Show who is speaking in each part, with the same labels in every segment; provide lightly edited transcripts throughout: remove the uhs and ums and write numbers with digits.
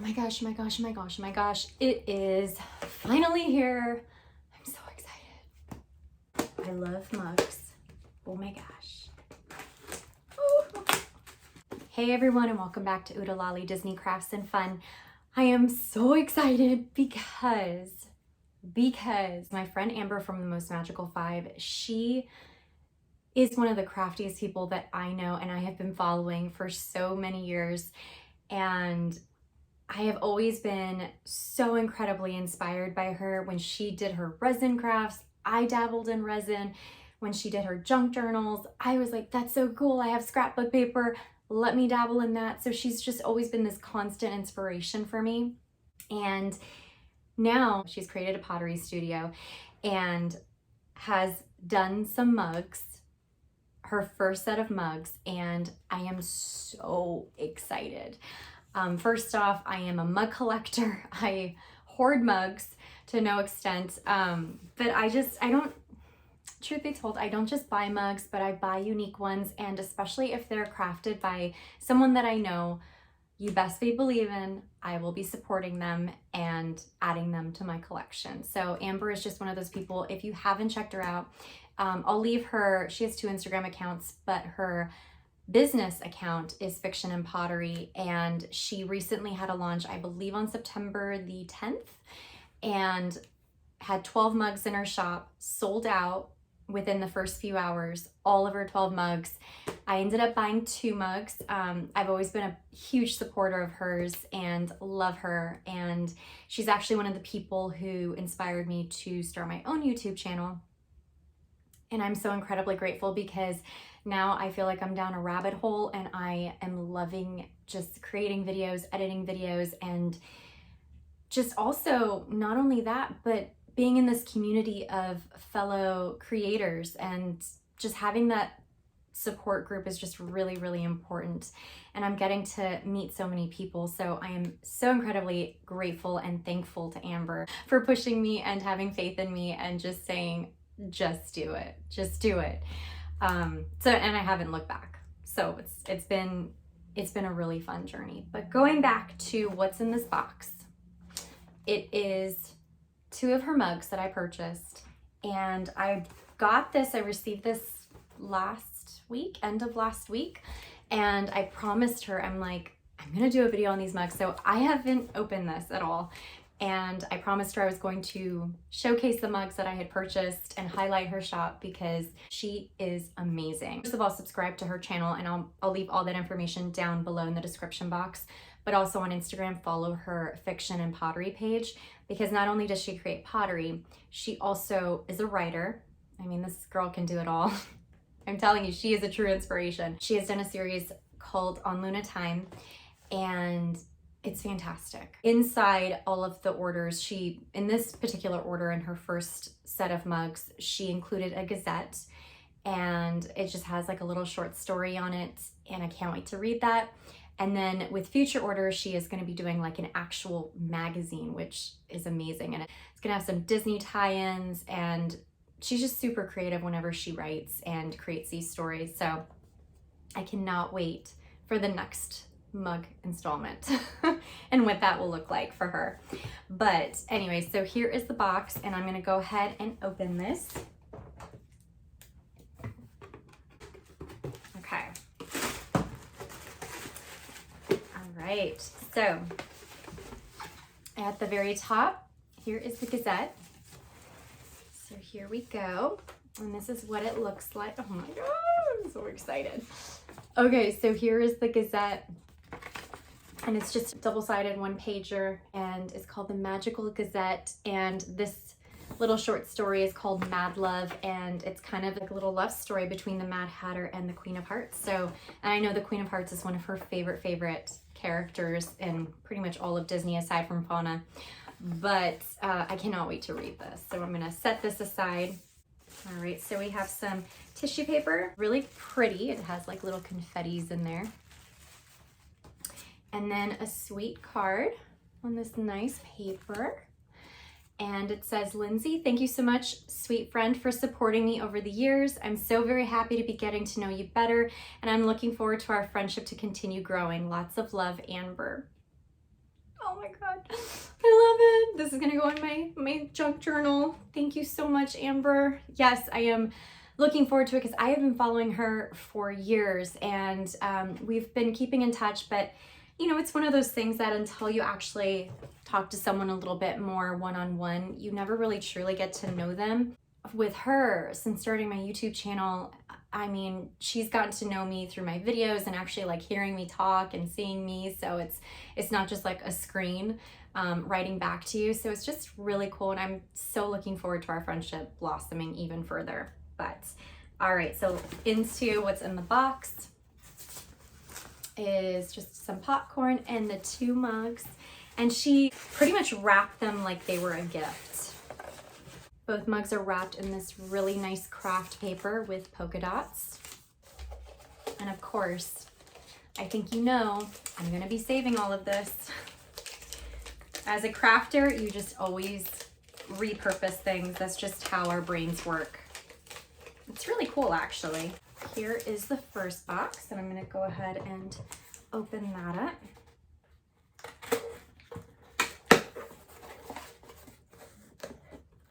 Speaker 1: my gosh, my gosh, my gosh, my gosh. It is finally here. I'm so excited. I love mugs. Oh my gosh. Ooh. Hey everyone, and welcome back to Oodalali Disney Crafts and Fun. I am so excited because my friend Amber from the Most Magical 5, she is one of the craftiest people that I know and I have been following for so many years. And I have always been so incredibly inspired by her. When she did her resin crafts, I dabbled in resin. When she did her junk journals, I was like, that's so cool. I have scrapbook paper. Let me dabble in that. So she's just always been this constant inspiration for me. And now she's created a pottery studio and has done some mugs, her first set of mugs, and I am so excited. First off, I am a mug collector. I hoard mugs to no extent, but truth be told, I don't just buy mugs, but I buy unique ones, and especially if they're crafted by someone that I know, you best be believing I will be supporting them and adding them to my collection. So Amber is just one of those people. If you haven't checked her out, I'll leave her, she has 2 Instagram accounts, but her business account is Fiction and Pottery, and she recently had a launch, I believe on September the 10th, and had 12 mugs in her shop, sold out within the first few hours, all of her 12 mugs. I ended up buying 2 mugs. I've always been a huge supporter of hers and love her, and she's actually one of the people who inspired me to start my own YouTube channel. And I'm so incredibly grateful because now I feel like I'm down a rabbit hole and I am loving just creating videos, editing videos, and just also not only that, but being in this community of fellow creators, and just having that support group is just really, really important. And I'm getting to meet so many people. So I am so incredibly grateful and thankful to Amber for pushing me and having faith in me and just saying, just do it, just do it. And I haven't looked back. So it's been a really fun journey. But going back to what's in this box, it is 2 of her mugs that I purchased, and I received this last week, end of last week, and I promised her, I'm like, I'm gonna do a video on these mugs. So I haven't opened this at all. And I promised her I was going to showcase the mugs that I had purchased and highlight her shop because she is amazing. First of all, subscribe to her channel, and I'll leave all that information down below in the description box. But also on Instagram, follow her Fiction and Pottery page, because not only does she create pottery, she also is a writer. I mean, this girl can do it all. I'm telling you, she is a true inspiration. She has done a series called On Luna Time, and it's fantastic. Inside all of the orders, in this particular order, in her first set of mugs, she included a gazette, and it just has like a little short story on it, and I can't wait to read that. And then with future orders, she is going to be doing like an actual magazine, which is amazing. And it's going to have some Disney tie-ins, and she's just super creative whenever she writes and creates these stories. So I cannot wait for the next mug installment and what that will look like for her. But anyway, so here is the box, and I'm going to go ahead and open this. Okay. All right. So at the very top, here is the Gazette. So here we go. And this is what it looks like. Oh my God, I'm so excited. Okay, so here is the Gazette. And it's just a double-sided 1-pager, and it's called The Magical Gazette. And this little short story is called Mad Love, and it's kind of like a little love story between the Mad Hatter and the Queen of Hearts. So, and I know the Queen of Hearts is one of her favorite characters in pretty much all of Disney aside from Fauna. But I cannot wait to read this. So I'm gonna set this aside. All right, so we have some tissue paper, really pretty. It has like little confettis in there. And then a sweet card on this nice paper. And it says, Lindsay, thank you so much, sweet friend, for supporting me over the years. I'm so very happy to be getting to know you better, and I'm looking forward to our friendship to continue growing. Lots of love, Amber. Oh my God. I love it. This is gonna go in my junk journal. Thank you so much, Amber. Yes, I am looking forward to it because I have been following her for years, and we've been keeping in touch, but you know, it's one of those things that until you actually talk to someone a little bit more one-on-one, you never really truly get to know them. With her, since starting my YouTube channel, I mean, she's gotten to know me through my videos and actually like hearing me talk and seeing me. So it's not just like a screen writing back to you. So it's just really cool. And I'm so looking forward to our friendship blossoming even further. But all right, so into what's in the box is just some popcorn and the 2 mugs. And she pretty much wrapped them like they were a gift. Both mugs are wrapped in this really nice craft paper with polka dots. And of course, I think you know, I'm gonna be saving all of this. As a crafter, you just always repurpose things. That's just how our brains work. It's really cool, actually. Here is the first box, and I'm gonna go ahead and open that up.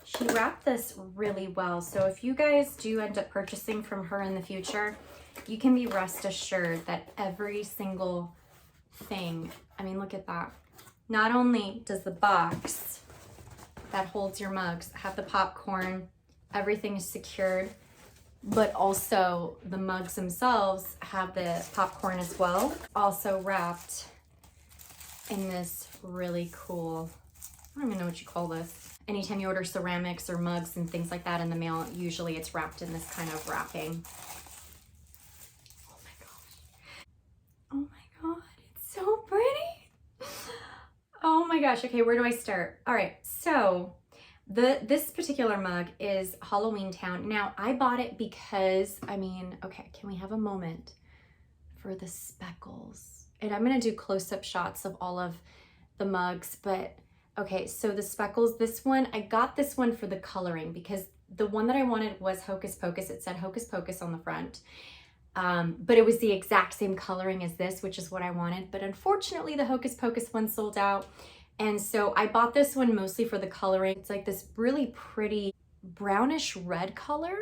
Speaker 1: She wrapped this really well, so if you guys do end up purchasing from her in the future, you can be rest assured that every single thing, I mean, look at that. Not only does the box that holds your mugs have the popcorn, everything is secured, but also the mugs themselves have the popcorn as well. Also wrapped in this really cool, I don't even know what you call this. Anytime you order ceramics or mugs and things like that in the mail, usually it's wrapped in this kind of wrapping. Oh my gosh. Oh my God, it's so pretty. Oh my gosh, okay, where do I start? All right, so this particular mug is Halloween Town. Now, I bought it because, I mean, okay, can we have a moment for the speckles? And I'm gonna do close-up shots of all of the mugs, but okay, so the speckles, this one, I got this one for the coloring because the one that I wanted was Hocus Pocus. It said Hocus Pocus on the front, but it was the exact same coloring as this, which is what I wanted. But unfortunately, the Hocus Pocus one sold out. And so I bought this one mostly for the coloring. It's like this really pretty brownish red color.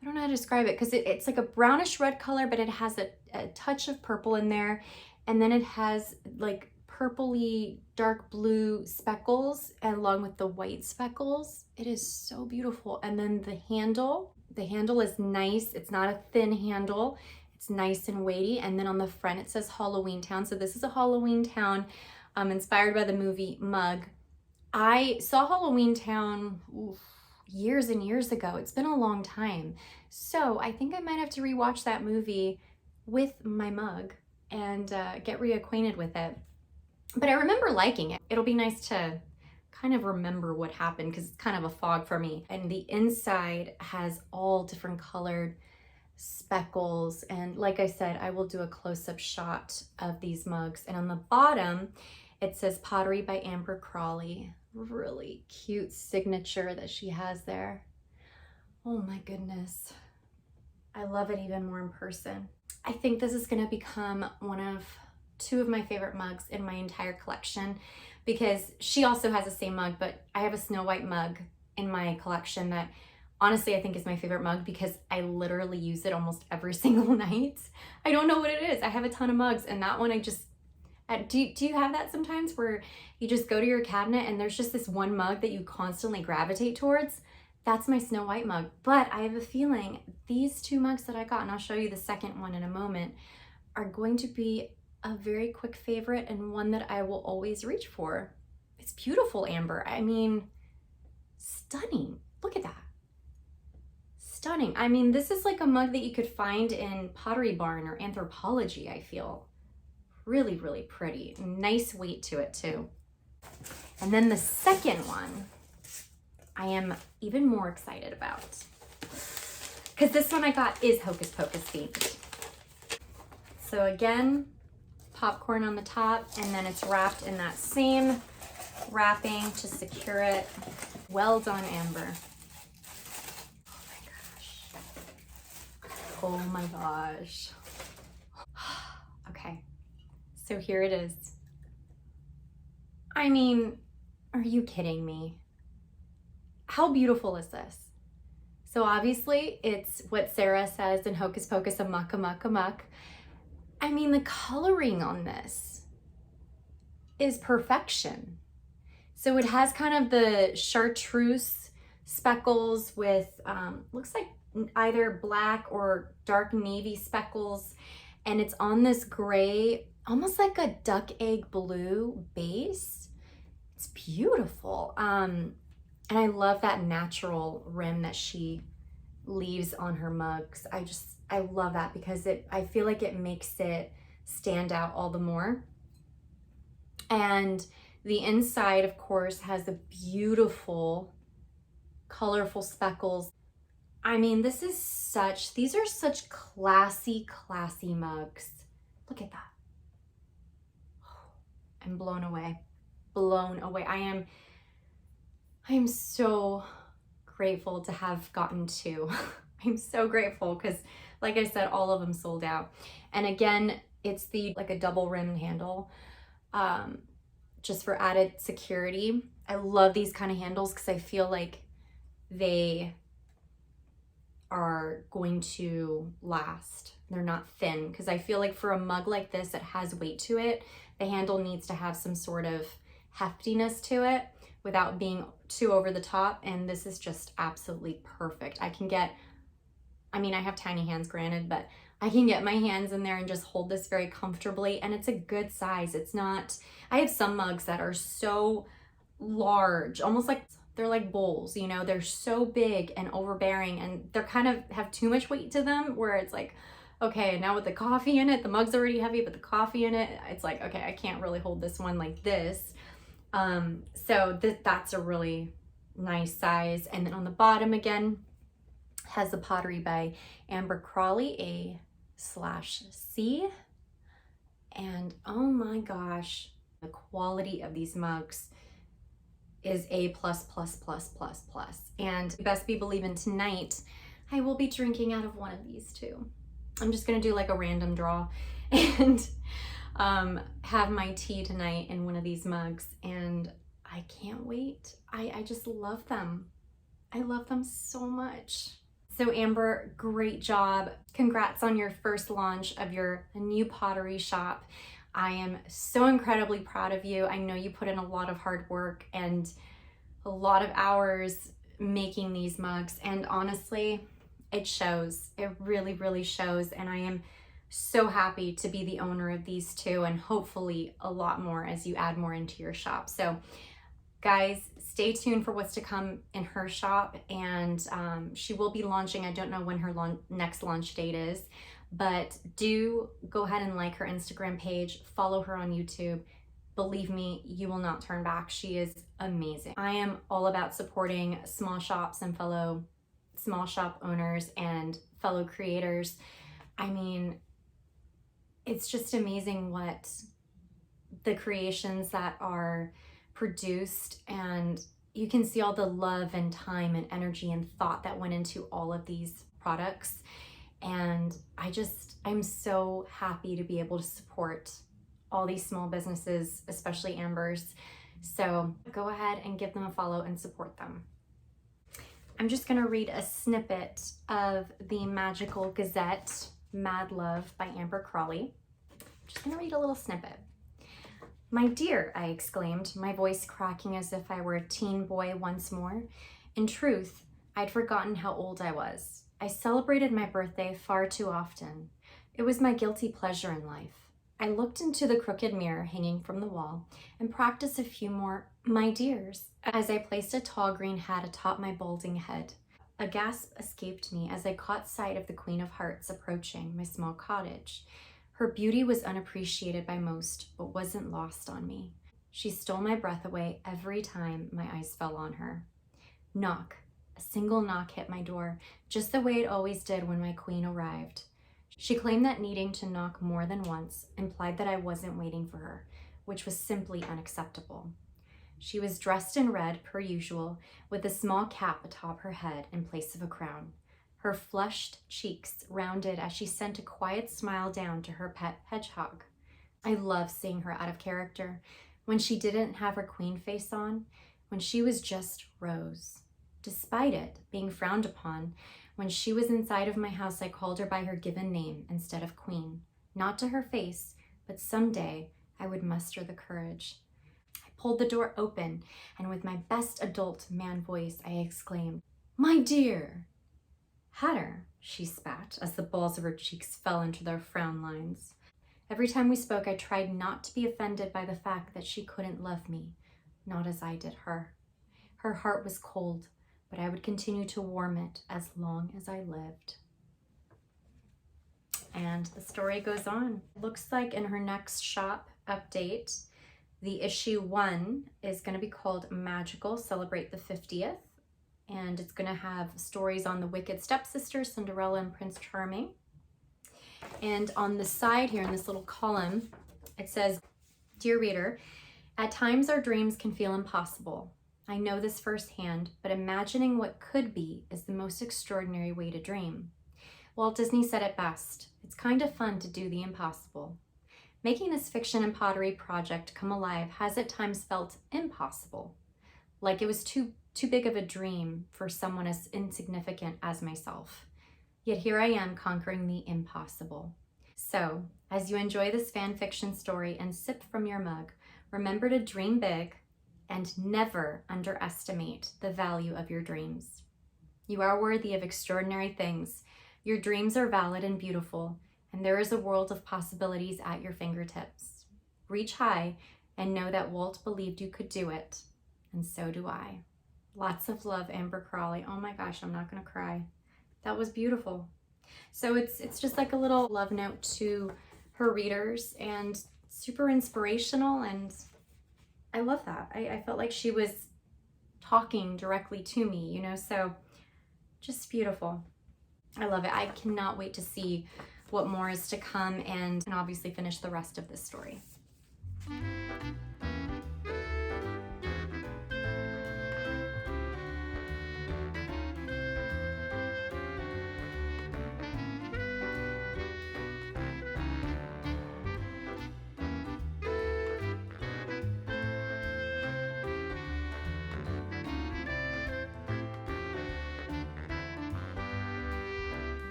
Speaker 1: I don't know how to describe it because it's like a brownish red color, but it has a touch of purple in there. And then it has like purpley dark blue speckles along with the white speckles. It is so beautiful. And then the handle is nice. It's not a thin handle. It's nice and weighty. And then on the front, it says Halloween Town. So this is a Halloween Town inspired by the movie mug. I saw Halloween Town years and years ago. It's been a long time. So I think I might have to rewatch that movie with my mug and get reacquainted with it. But I remember liking it. It'll be nice to kind of remember what happened because it's kind of a fog for me. And the inside has all different colored speckles. And like I said, I will do a close-up shot of these mugs. And on the bottom, it says Pottery by Amber Crawley. Really cute signature that she has there. Oh my goodness. I love it even more in person. I think this is gonna become one of 2 of my favorite mugs in my entire collection because she also has the same mug, but I have a Snow White mug in my collection that honestly I think is my favorite mug because I literally use it almost every single night. I don't know what it is. I have a ton of mugs and that one I just, do you have that sometimes where you just go to your cabinet and there's just this one mug that you constantly gravitate towards? That's my Snow White mug. But I have a feeling these 2 mugs that I got, and I'll show you the second one in a moment, are going to be a very quick favorite and one that I will always reach for. It's beautiful, Amber. I mean, stunning. Look at that. Stunning. I mean, this is like a mug that you could find in Pottery Barn or Anthropology, I feel. Really, really pretty. Nice weight to it too. And then the second one, I am even more excited about. Because this one I got is Hocus Pocus themed. So again, popcorn on the top, and then it's wrapped in that same wrapping to secure it. Well done, Amber. Oh my gosh. Okay, so here it is. I mean, are you kidding me? How beautiful is this? So obviously it's what Sarah says in Hocus Pocus, a muck, a muck, a muck. I mean, the coloring on this is perfection. So it has kind of the chartreuse speckles with, looks like either black or dark navy speckles. And it's on this gray, almost like a duck egg blue base. It's beautiful. And I love that natural rim that she leaves on her mugs. I love that because I feel like it makes it stand out all the more. And the inside, of course, has the beautiful, colorful speckles. I mean, these are such classy, classy mugs. Look at that. I'm blown away, blown away. I am so grateful to have gotten two. I'm so grateful because, like I said, all of them sold out. And again, it's like a double rimmed handle, just for added security. I love these kind of handles because I feel like they are going to last. They're not thin, because I feel like for a mug like this that has weight to it, the handle needs to have some sort of heftiness to it without being too over the top. And this is just absolutely perfect. I mean, I have tiny hands, granted, but I can get my hands in there and just hold this very comfortably. And it's a good size. It's not, I have some mugs that are so large, almost like they're like bowls, you know, they're so big and overbearing, and they're kind of have too much weight to them, where it's like, okay, now with the coffee in it, the mug's already heavy, but the coffee in it, it's like, okay, I can't really hold this one like this. So that's a really nice size. And then on the bottom again, has the Pottery by Amber Crawley, A/C. And oh my gosh, the quality of these mugs is A+++++. And you best be believing tonight, I will be drinking out of one of these too. I'm just gonna do like a random draw and have my tea tonight in one of these mugs, and I can't wait. I just love them. I love them so much. So Amber, great job. Congrats on your first launch of your new pottery shop. I am so incredibly proud of you. I know you put in a lot of hard work and a lot of hours making these mugs, and honestly, it shows. It really, really shows. And I am so happy to be the owner of these two, and hopefully a lot more as you add more into your shop. So guys, stay tuned for what's to come in her shop. And she will be launching, I don't know when her next launch date is, but do go ahead and like her Instagram page, follow her on YouTube. Believe me, you will not turn back. She is amazing. I am all about supporting small shops and fellow small shop owners and fellow creators. I mean, it's just amazing what the creations that are produced, and you can see all the love and time and energy and thought that went into all of these products. And I'm so happy to be able to support all these small businesses, especially Amber's. So go ahead and give them a follow and support them. I'm just gonna read a snippet of the Magical Gazette, Mad Love by Amber Crawley. Just gonna read a little snippet. "My dear," I exclaimed, my voice cracking as if I were a teen boy once more. In truth, I'd forgotten how old I was. I celebrated my birthday far too often. It was my guilty pleasure in life. I looked into the crooked mirror hanging from the wall and practiced a few more "my dears" as I placed a tall green hat atop my balding head. A gasp escaped me as I caught sight of the Queen of Hearts approaching my small cottage. Her beauty was unappreciated by most, but wasn't lost on me. She stole my breath away every time my eyes fell on her. Knock. A single knock hit my door, just the way it always did when my queen arrived. She claimed that needing to knock more than once implied that I wasn't waiting for her, which was simply unacceptable. She was dressed in red, per usual, with a small cap atop her head in place of a crown. Her flushed cheeks rounded as she sent a quiet smile down to her pet hedgehog. I love seeing her out of character. when she didn't have her queen face on, when she was just Rose. Despite it being frowned upon, when she was inside of my house, I called her by her given name instead of queen. Not to her face, but someday I would muster the courage. I pulled the door open, and with my best adult man voice, I exclaimed, "My dear!" "Hatter," she spat as the balls of her cheeks fell into their frown lines. Every time we spoke, I tried not to be offended by the fact that she couldn't love me, not as I did her. Her heart was cold, but I would continue to warm it as long as I lived. And the story goes on. It looks like in her next shop update, the issue 1 is going to be called Magical, Celebrate the 50th. And it's going to have stories on the Wicked Stepsisters, Cinderella, and Prince Charming. And on the side here in this little column, it says, "Dear reader, at times our dreams can feel impossible. I know this firsthand, but imagining what could be is the most extraordinary way to dream. Walt Disney said it best, it's kind of fun to do the impossible. Making this fiction and pottery project come alive has at times felt impossible, like it was too big of a dream for someone as insignificant as myself. Yet here I am conquering the impossible. So, as you enjoy this fan fiction story and sip from your mug, remember to dream big and never underestimate the value of your dreams. You are worthy of extraordinary things. Your dreams are valid and beautiful, and there is a world of possibilities at your fingertips. Reach high and know that Walt believed you could do it, and so do I." Lots of love, Amber Crawley. Oh my gosh, I'm not gonna cry. That was beautiful. So it's just like a little love note to her readers and super inspirational, and I love that. I felt like she was talking directly to me, you know, so just beautiful. I love it. I cannot wait to see what more is to come and obviously finish the rest of this story.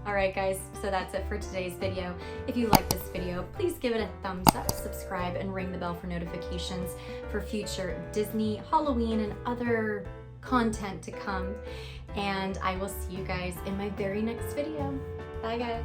Speaker 1: Alright guys, so that's it for today's video. If you like this video, please give it a thumbs up, subscribe, and ring the bell for notifications for future Disney, Halloween, and other content to come. And I will see you guys in my very next video. Bye guys.